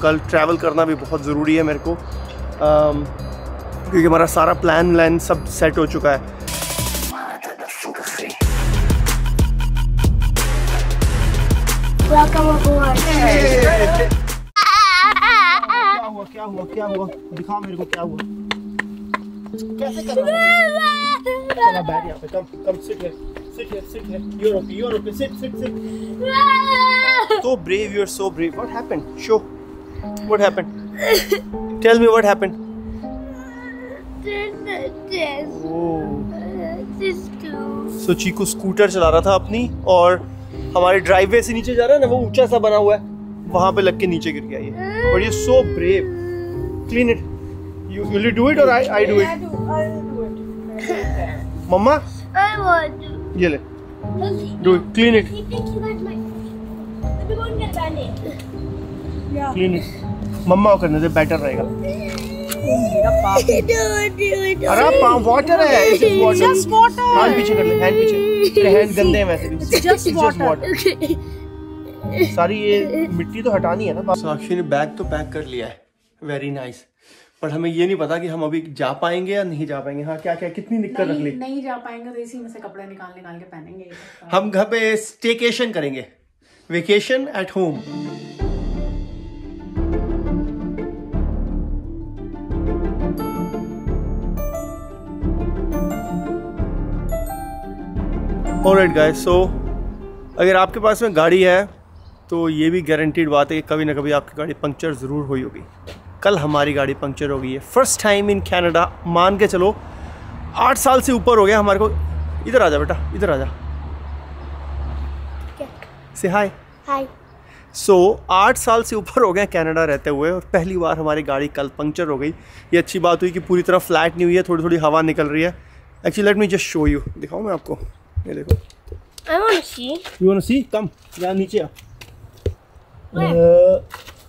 कल ट्रैवल करना भी बहुत ज़रूरी है मेरे को, क्योंकि हमारा सारा प्लान सब सेट हो चुका है। क्या हुआ दिखा मेरे को, क्या हुआ, कैसे कर रहा है? चला बैठ यहाँ पे, कम sit here, you're okay, sit. So brave, you're so brave. What happened? Show. What happened? Tell me what happened. So Chiku scooter चला रहा था अपनी, और हमारे ड्राइववे से नीचे जा रहा है ना, वो ऊंचा सा बना हुआ है, वहां पे लग के नीचे गिर गया ये। But you're so brave. Clean it. Will you do it or I do it? I'll do it. Mama? I want to. ये ले. Do it. Clean it. He thinks he got my. Let me go and get bandage. Yeah. Clean it. मम्मा को करने से better रहेगा। अरे water है, Just water. Hand पीछे कर ले, हैंड पीछे, तेरे हैंड गंदे हैं वैसे भी। Just water. सारी ये मिट्टी तो हटानी है ना। साक्षी ने बैग तो पैक कर लिया है, वेरी नाइस, पर हमें ये नहीं पता कि हम अभी जा पाएंगे या नहीं जा पाएंगे। हाँ, क्या कितनी निकल रख ली? नहीं जा पाएंगे तो इसी में से कपड़े निकाल के पहनेंगे। हम घर पे स्टेकेशन करेंगे, vacation at home. Alright guys, so अगर आपके पास में गाड़ी है तो ये भी गारंटीड बात है कि कभी ना कभी आपकी गाड़ी पंक्चर ज़रूर हुई होगी। कल हमारी गाड़ी पंक्चर हो गई है, फर्स्ट टाइम इन कनाडा। मान के चलो 8 साल से ऊपर हो गया हमारे को। इधर आ जा बेटा, इधर आ जा, से हाय। हाय। सो 8 साल से ऊपर हो गए कनाडा रहते हुए, और पहली बार हमारी गाड़ी कल पंक्चर हो गई। ये अच्छी बात हुई कि पूरी तरह फ्लैट नहीं हुई है, थोड़ी थोड़ी हवा निकल रही है। Actually let me just show you, दिखाऊँ मैं आपको, ये देखो। I want to see. You want to see? Come, यहाँ नीचे आ।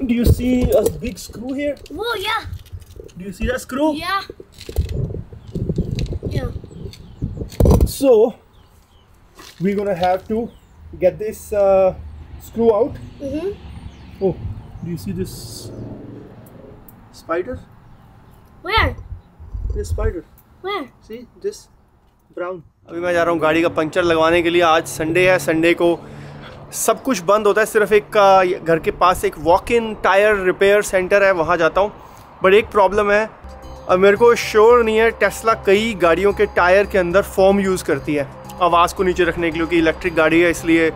Do you see a big screw here? Oh yeah. Do you see that screw? Yeah. Yeah. So we're gonna have to get this screw out. Oh, do you see this spider? Where? This spider. Where? See this brown. अभी मैं जा रहा हूँ गाड़ी का puncture लगवाने के लिए। आज संडे है, संडे को सब कुछ बंद होता है, सिर्फ एक घर के पास एक walk in tyre repair centre है, वहाँ जाता हूँ। बट एक प्रॉब्लम है, अब मेरे को श्योर नहीं है, टेस्ला कई गाड़ियों के टायर के अंदर फोम यूज़ करती है आवाज़ को नीचे रखने के लिए, कि इलेक्ट्रिक गाड़ी है इसलिए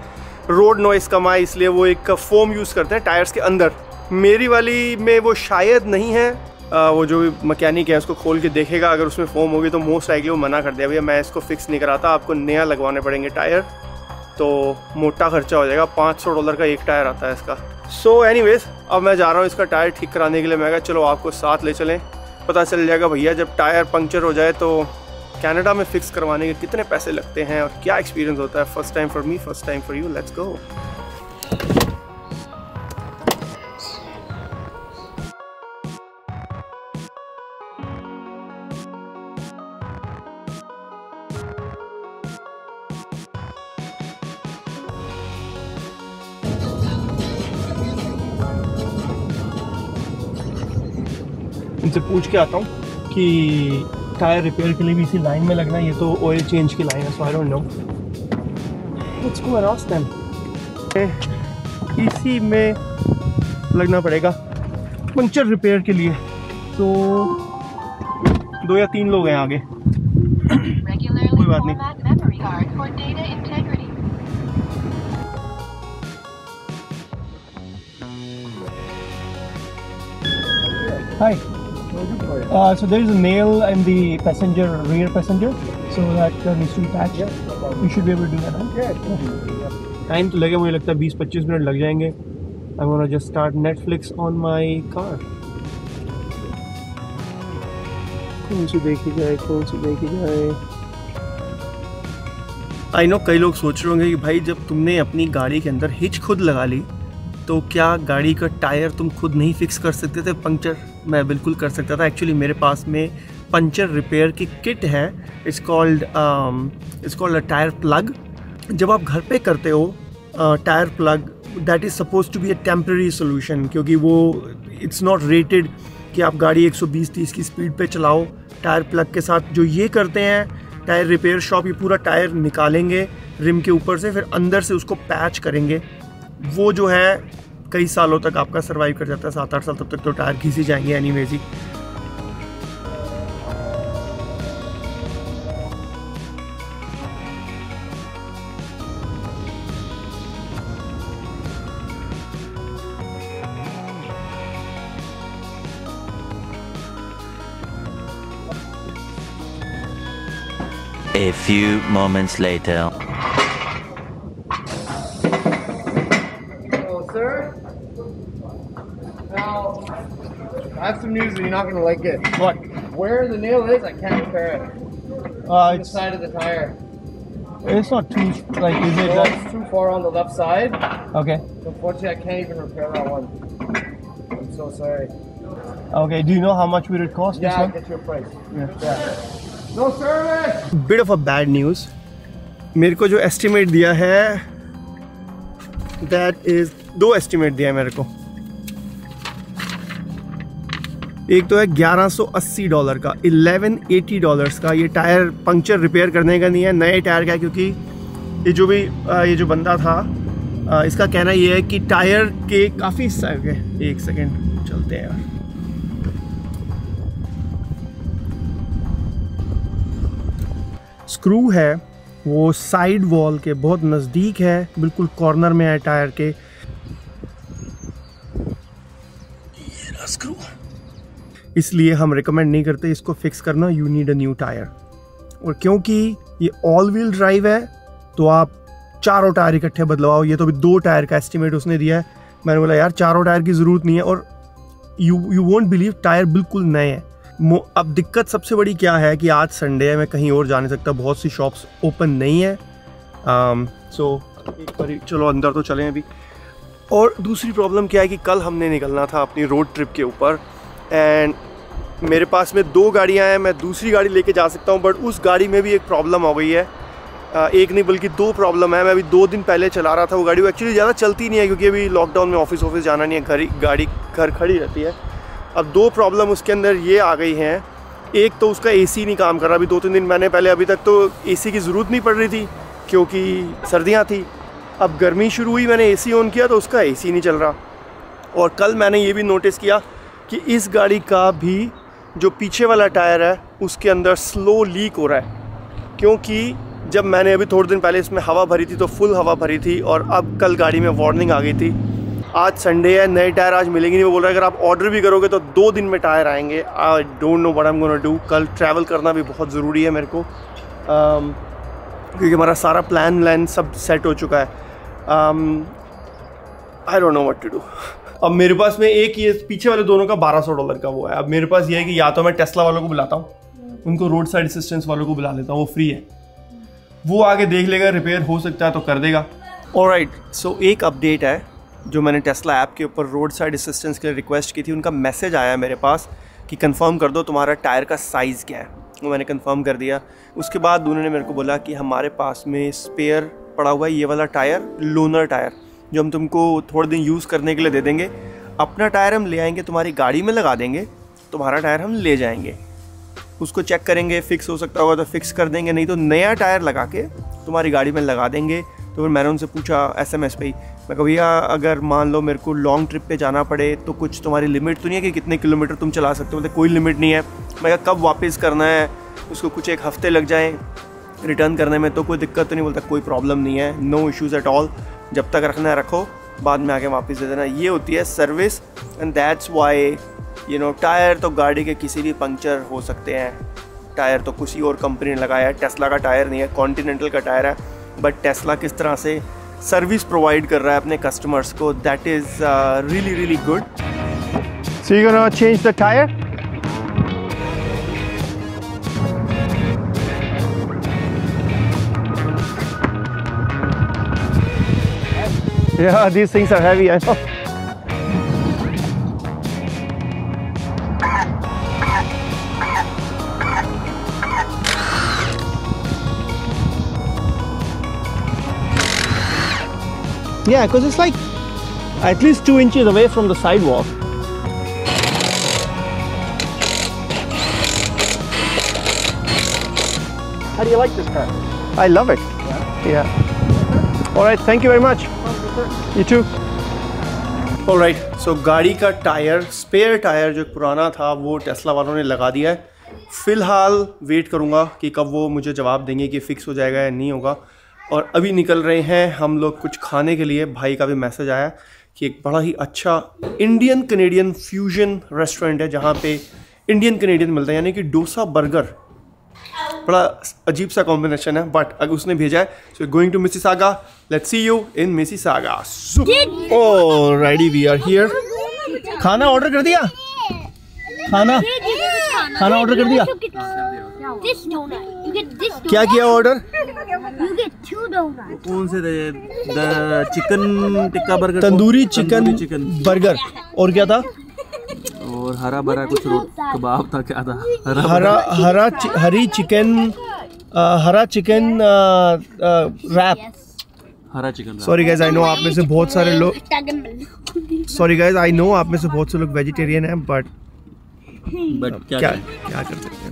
रोड नॉइस कम आए, इसलिए वो एक फोम यूज़ करते हैं टायर्स के अंदर। मेरी वाली में वो शायद नहीं है। वो जो मैकेनिक है उसको खोल के देखेगा, अगर उसमें फोम होगी तो मोस्ट लाइकली वो मना कर दिया, भैया मैं इसको फिक्स नहीं कराता, आपको नया लगवाने पड़ेंगे टायर, तो मोटा खर्चा हो जाएगा। $500 का एक टायर आता है इसका। सो एनीवेज, अब मैं जा रहा हूँ इसका टायर ठीक कराने के लिए। मैं कहा चलो आपको साथ ले चलें, पता चल जाएगा भैया जब टायर पंक्चर हो जाए तो कनाडा में फ़िक्स करवाने के कितने पैसे लगते हैं और क्या एक्सपीरियंस होता है। First time for me, first time for you, let's go. इनसे पूछ के आता हूँ कि टायर रिपेयर के लिए भी इसी लाइन में लगना है, ये तो ऑयल चेंज की लाइन है, so I don't know. Let's go and ask them. इसी में लगना पड़ेगा पंक्चर रिपेयर के लिए, तो 2 या 3 लोग हैं आगे। कोई बात नहीं। Hi. So there is a nail in the passenger, rear passenger, so that needs to be attached. You should be able to do that. Time तो लगे, मुझे लगता है 20-25 मिनट लग जाएंगे। I'm gonna just start Netflix on my car. कौन सी देखी जाए, कौन सी देखी जाए? I know कई लोग सोच रहे होंगे कि भाई जब तुमने अपनी गाड़ी के अंदर हिच खुद लगा ली तो क्या गाड़ी का टायर तुम खुद नहीं फिक्स कर सकते थे पंक्चर? मैं बिल्कुल कर सकता था। एक्चुअली मेरे पास में पंक्चर रिपेयर की किट है, it's called a tyre plug. जब आप घर पे करते हो tyre plug that is suppose to be a temporary solution, क्योंकि वो इट्स नॉट रेटेड कि आप गाड़ी 120-130 की स्पीड पे चलाओ टायर प्लग के साथ। जो ये करते हैं टायर रिपेयर शॉप, ये पूरा टायर निकालेंगे रिम के ऊपर से, फिर अंदर से उसको पैच करेंगे। वो जो है कई सालों तक आपका सर्वाइव कर जाता है, 7-8 साल, तब तक तो टायर घिसी जाएंगे anyways he. A few moments later. Hello, sir. Now, I have some news and you're not going to like it. What? Where the nail is, I can't repair it. The It's side of the tire. not too like is it So it's too far on the left side. okay? Unfortunately, I can't even repair that one. I'm so sorry. Okay. Do you know how much would it cost? Yeah, I'll This get you a price. one? Yeah. No service. Bit of a bad news. मेरे को जो estimate दिया है, that is 2 estimate दिया है मेरे को। एक तो है $1180 का, $1180 का। ये टायर पंक्चर रिपेयर करने का नहीं है, नए टायर का है, क्योंकि ये जो बंदा था इसका कहना ये है कि टायर के काफ़ी एक सेकेंड चलते हैं यार। स्क्रू है वो साइड वॉल के बहुत नज़दीक है, बिल्कुल कॉर्नर में है टायर के। स्क्रू, इसलिए हम रिकमेंड नहीं करते इसको फिक्स करना। You need a new tyre. और क्योंकि ये ऑल व्हील ड्राइव है तो आप चारों टायर इकट्ठे बदलवाओ। ये तो भी 2 टायर का एस्टिमेट उसने दिया है। मैंने बोला यार चारों टायर की ज़रूरत नहीं है, और यू वोंट बिलीव टायर बिल्कुल नए हैं। अब दिक्कत सबसे बड़ी क्या है कि आज संडे है, मैं कहीं और जा नहीं सकता, बहुत सी शॉप्स ओपन नहीं है। सो एक बार चलो अंदर तो चलें अभी। और दूसरी प्रॉब्लम क्या है कि कल हमने निकलना था अपनी रोड ट्रिप के ऊपर, एंड मेरे पास में 2 गाड़ियां हैं, मैं दूसरी गाड़ी लेके जा सकता हूं, बट उस गाड़ी में भी एक प्रॉब्लम हो गई है। एक नहीं बल्कि 2 प्रॉब्लम है। मैं अभी 2 दिन पहले चला रहा था वो गाड़ी, वो एक्चुअली ज़्यादा चलती नहीं है क्योंकि अभी लॉकडाउन में ऑफिस जाना नहीं है, गाड़ी घर खड़ी रहती है। अब 2 प्रॉब्लम उसके अंदर ये आ गई हैं। एक तो उसका एसी नहीं काम कर रहा। अभी 2-3 दिन मैंने पहले, अभी तक तो एसी की ज़रूरत नहीं पड़ रही थी क्योंकि सर्दियाँ थी। अब गर्मी शुरू हुई, मैंने एसी ऑन किया तो उसका एसी नहीं चल रहा। और कल मैंने ये भी नोटिस किया कि इस गाड़ी का भी जो पीछे वाला टायर है उसके अंदर स्लो लीक हो रहा है, क्योंकि जब मैंने अभी थोड़े दिन पहले इसमें हवा भरी थी तो फुल हवा भरी थी, और अब कल गाड़ी में वार्निंग आ गई थी। आज संडे है, नए टायर आज मिलेंगे नहीं। वो बोल रहा है अगर आप ऑर्डर भी करोगे तो 2 दिन में टायर आएंगे। आई don't know what I am gonna do. कल ट्रैवल करना भी बहुत ज़रूरी है मेरे को, क्योंकि हमारा सारा प्लान सब सेट हो चुका है। I don't know what to do. अब मेरे पास में एक ये पीछे वाले दोनों का $1200 का वो है। अब मेरे पास ये है कि या तो मैं टेस्ला वालों को बुलाता हूँ, उनको रोड साइड असिस्टेंस वालों को बुला लेता हूँ, वो फ्री है, वो आगे देख लेगा, रिपेयर हो सकता है तो कर देगा। ऑलराइट, सो एक अपडेट है जो मैंने टेस्ला ऐप के ऊपर रोड साइड असिस्टेंस के लिए रिक्वेस्ट की थी, उनका मैसेज आया मेरे पास कि कंफर्म कर दो तुम्हारा टायर का साइज़ क्या है। वो मैंने कंफर्म कर दिया। उसके बाद उन्होंने मेरे को बोला कि हमारे पास में स्पेयर पड़ा हुआ है ये वाला टायर, लोनर टायर, जो हम तुमको थोड़े दिन यूज़ करने के लिए दे देंगे। अपना टायर हम ले आएंगे, तुम्हारी गाड़ी में लगा देंगे, तुम्हारा टायर हम ले जाएंगे, उसको चेक करेंगे, फिक्स हो सकता होगा तो फिक्स कर देंगे, नहीं तो नया टायर लगा के तुम्हारी गाड़ी में लगा देंगे। तो फिर मैंने उनसे पूछा SMS पे ही, मैं कहा भैया अगर मान लो मेरे को लॉन्ग ट्रिप पे जाना पड़े तो कुछ तुम्हारी लिमिट तो नहीं है कि कितने किलोमीटर तुम चला सकते हो? मतलब कोई लिमिट नहीं है। मैं कहा कब वापस करना है, उसको कुछ 1 हफ्ते लग जाए रिटर्न करने में तो कोई दिक्कत तो नहीं? बोलता कोई प्रॉब्लम नहीं है, नो इश्यूज़ एट ऑल, जब तक रखना है रखो, बाद में आके वापस दे देना। ये होती है service, and that's why you know tyre तो गाड़ी के किसी भी पंक्चर हो सकते हैं। टायर तो किसी और कंपनी ने लगाया है, टेस्ला का टायर नहीं है, कॉन्टिनेंटल का टायर है। बट टेस्ला किस तरह से सर्विस प्रोवाइड कर रहा है अपने कस्टमर्स को, that is really really good. So you gonna change the tyre? Yeah, these things are heavy, I know. Yeah, because it's like At least 2 inches away from the sidewalk. How do you like this car? I love it. Yeah. All right, thank you very much. You too. All right, so गाड़ी का tyre, spare tyre जो पुराना था वो Tesla वालों ने लगा दिया है। फ़िलहाल वेट करूँगा कि कब वो मुझे जवाब देंगे कि फ़िक्स हो जाएगा या नहीं होगा। और अभी निकल रहे हैं हम लोग कुछ खाने के लिए। भाई का भी मैसेज आया कि एक बड़ा ही अच्छा इंडियन कनेडियन फ्यूजन रेस्टोरेंट है जहाँ पे इंडियन कनेडियन मिलता है, यानी कि डोसा बर्गर। बड़ा अजीब सा कॉम्बिनेशन है, बट अगर उसने भेजा है। So going to Mississauga, let's see you in Mississauga. Alrighty we are here. खाना ऑर्डर कर दिया? खाना ऑर्डर कर दिया? क्या किया ऑर्डर? कौन से chicken tikka burger, tandoori chicken burger. और क्या था? और हरा भरा कुछ कबाब था। क्या था? हरी चिकन रैप। हरा chicken. Sorry guys, I know आप में से बहुत सारे लोग वेजिटेरियन हैं, बट क्या कर सकते हैं।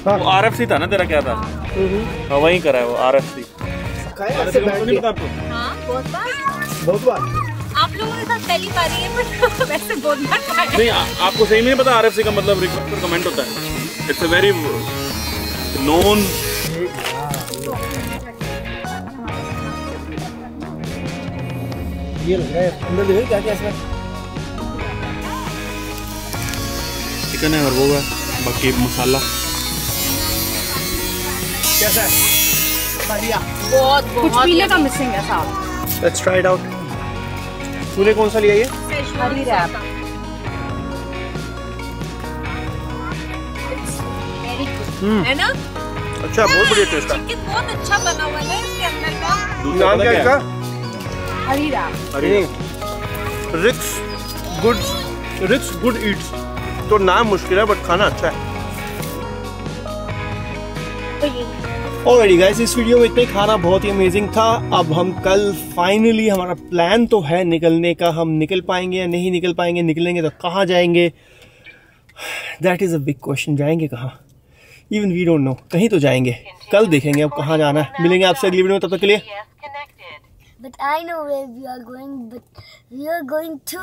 वो RFC था ना तेरा? क्या था? हाँ, वहीं करा है वो RFC। बहुत बार आप लोगों के साथ पहली बार ही है, पर वैसे बहुत बार खाया। नहीं, आपको सही में नहीं पता RFC का मतलब रिक्वेस्ट पर कमेंट होता है। It's a very known. ये लग रहा है अंदर देखो क्या क्या इसमें। चिकन है और वो है, बाकी मसाला कैसा है? बढ़िया, बहुत कुछ पीले का मिसिंग है साहब। Let's try it out. तूने कौन सा लिया ये? हरी रैप। है ना? अच्छा, बहुत बढ़िया टेस्ट है। चिकन बहुत अच्छा बना हुआ है इसके अंदर का। नाम क्या है इसका? हरी रैप। रिक्स गुड ईट्स। तो नाम मुश्किल है बट खाना अच्छा है। ऑलराइटी गाइस, इस वीडियो में इतना ही। खाना बहुत ही अमेजिंग था। अब हम कल फाइनली, हमारा प्लान तो है निकलने का। हम निकल पाएंगे या नहीं निकल पाएंगे, निकलेंगे तो कहाँ जाएंगे, that is a big question. जाएंगे कहाँ? Even we don't know. कहीं तो जाएंगे, कल देखेंगे अब कहाँ जाना है। मिलेंगे आपसे अगली वीडियो में, तब तक के लिए। But I know where we are going, but we are going to